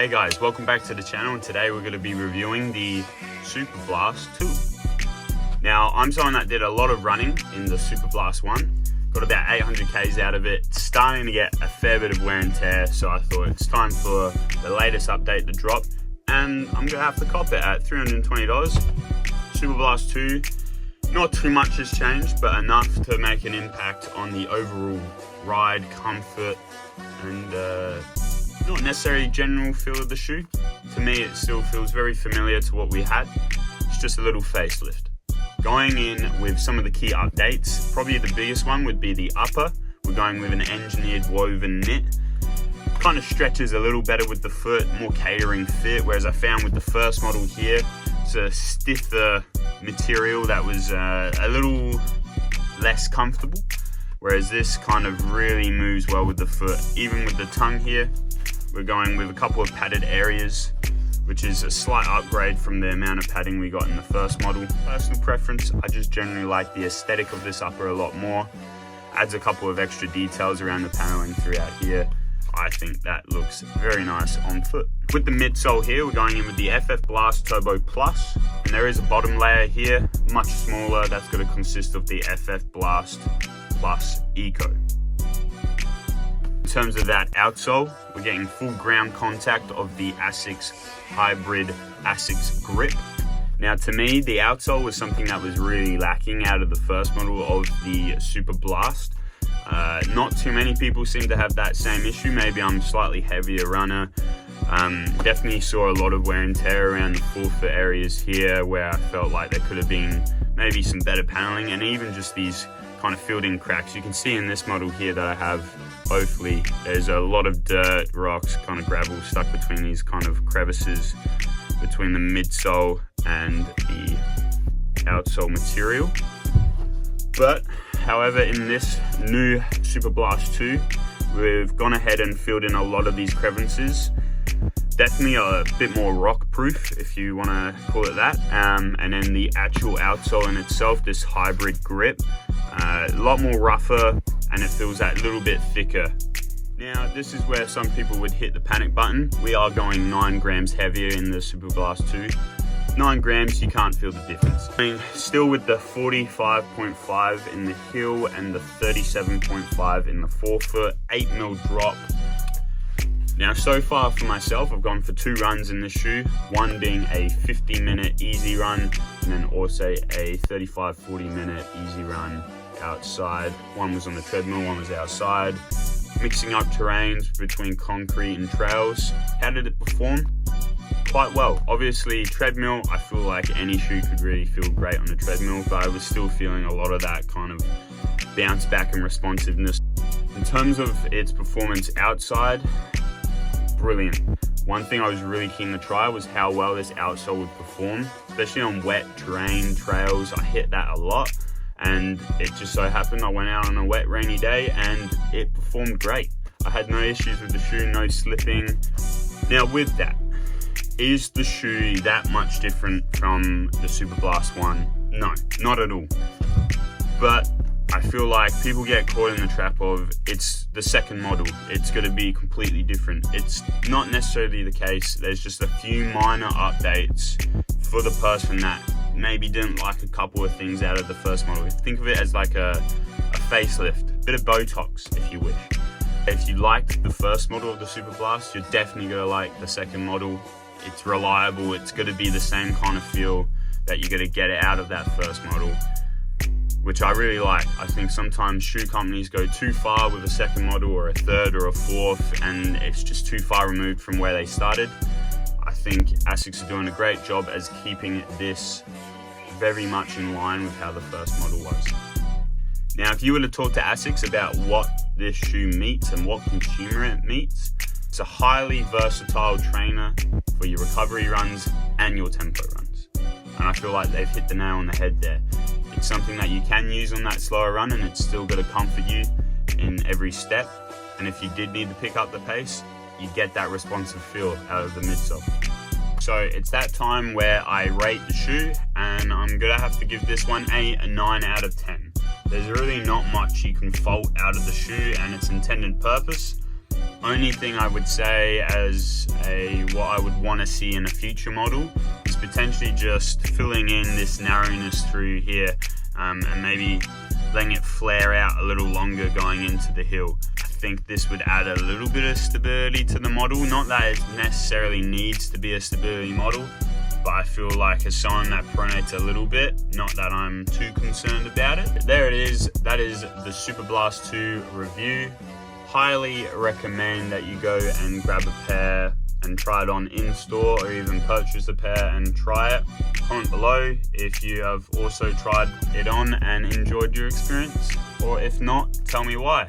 Hey guys, welcome back to the channel, and today we're going to be reviewing the Superblast 2. Now, I'm someone that did a lot of running in the Superblast 1, got about 800 Ks out of it, starting to get a fair bit of wear and tear, so I thought it's time for the latest update to drop, and I'm going to have to cop it at $320. Superblast 2, not too much has changed, but enough to make an impact on the overall ride, comfort, and not necessarily general feel of the shoe. To me, it still feels very familiar to what we had. It's just a little facelift. Going in with some of the key updates, probably the biggest one would be the upper. We're going with an engineered woven knit. Kind of stretches a little better with the foot, more catering fit, whereas I found with the first model here, it's a stiffer material that was a little less comfortable, whereas this kind of really moves well with the foot. Even with the tongue here, we're going with a couple of padded areas, which is a slight upgrade from the amount of padding we got in the first model. Personal preference, I just generally like the aesthetic of this upper a lot more. Adds a couple of extra details around the paneling throughout here. I think that looks very nice on foot. With the midsole here, we're going in with the FF Blast Turbo Plus, and there is a bottom layer here, much smaller. That's going to consist of the FF Blast Plus Eco. In terms of that outsole, we're getting full ground contact of the ASICS hybrid ASICS grip. Now, to me, the outsole was something that was really lacking out of the first model of the Superblast. Not too many people seem to have that same issue. Maybe I'm a slightly heavier runner. Definitely saw a lot of wear and tear around the forefoot areas here, where I felt like there could have been maybe some better paneling, and even just these kind of filled in cracks. You can see in this model here that I have, hopefully, there's a lot of dirt, rocks, kind of gravel stuck between these kind of crevices between the midsole and the outsole material. But however, in this new Superblast 2, we've gone ahead and filled in a lot of these crevices. Definitely a bit more rock proof, if you want to call it that. And then the actual outsole in itself, this hybrid grip, a lot more rougher, and it feels that little bit thicker. Now, this is where some people would hit the panic button. We are going 9 grams heavier in the Superblast 2. 9 grams, you can't feel the difference. I mean, still with the 45.5 in the heel and the 37.5 in the forefoot, 8mm drop. Now, so far for myself, I've gone for 2 runs in this shoe, one being a 50-minute easy run, and then also a 35-40 minute easy run outside. One was on the treadmill, one was outside, mixing up terrains between concrete and trails. How did it perform? Quite well. Obviously, treadmill, I feel like any shoe could really feel great on the treadmill, but I was still feeling a lot of that kind of bounce back and responsiveness. In terms of its performance outside, brilliant. One thing I was really keen to try was how well this outsole would perform, especially on wet terrain, trails. I hit that a lot, and it just so happened I went out on a wet, rainy day and it performed great. I had no issues with the shoe, no slipping. Now, with that, is the shoe that much different from the Superblast 1? No, not at all. But I feel like people get caught in the trap of it's the second model, it's going to be completely different. It's not necessarily the case. There's just a few minor updates for the person that maybe didn't like a couple of things out of the first model. Think of it as like a facelift, bit of Botox if you wish. If you liked the first model of the Superblast, you're definitely going to like the second model. It's reliable, it's going to be the same kind of feel that you're going to get out of that first model, which I really like. I think sometimes shoe companies go too far with a second model or a third or a fourth, and it's just too far removed from where they started. I think ASICS are doing a great job as keeping this very much in line with how the first model was. Now, if you were to talk to ASICS about what this shoe meets and what consumer it meets, it's a highly versatile trainer for your recovery runs and your tempo runs. And I feel like they've hit the nail on the head there. It's something that you can use on that slower run, and it's still going to comfort you in every step. And if you did need to pick up the pace, you get that responsive feel out of the midsole. So it's that time where I rate the shoe, and I'm going to have to give this one a 9 out of 10. There's really not much you can fault out of the shoe and its intended purpose. Only thing I would say as what I would want to see in a future model is potentially just filling in this narrowness through here, and maybe letting it flare out a little longer going into the hill. I think this would add a little bit of stability to the model. Not that it necessarily needs to be a stability model, but I feel like as someone that pronates a little bit, not that I'm too concerned about it. There it is. That is the Superblast 2 review. Highly recommend that you go and grab a pair and try it on in store, or even purchase a pair and try it. Comment below if you have also tried it on and enjoyed your experience, or if not, tell me why.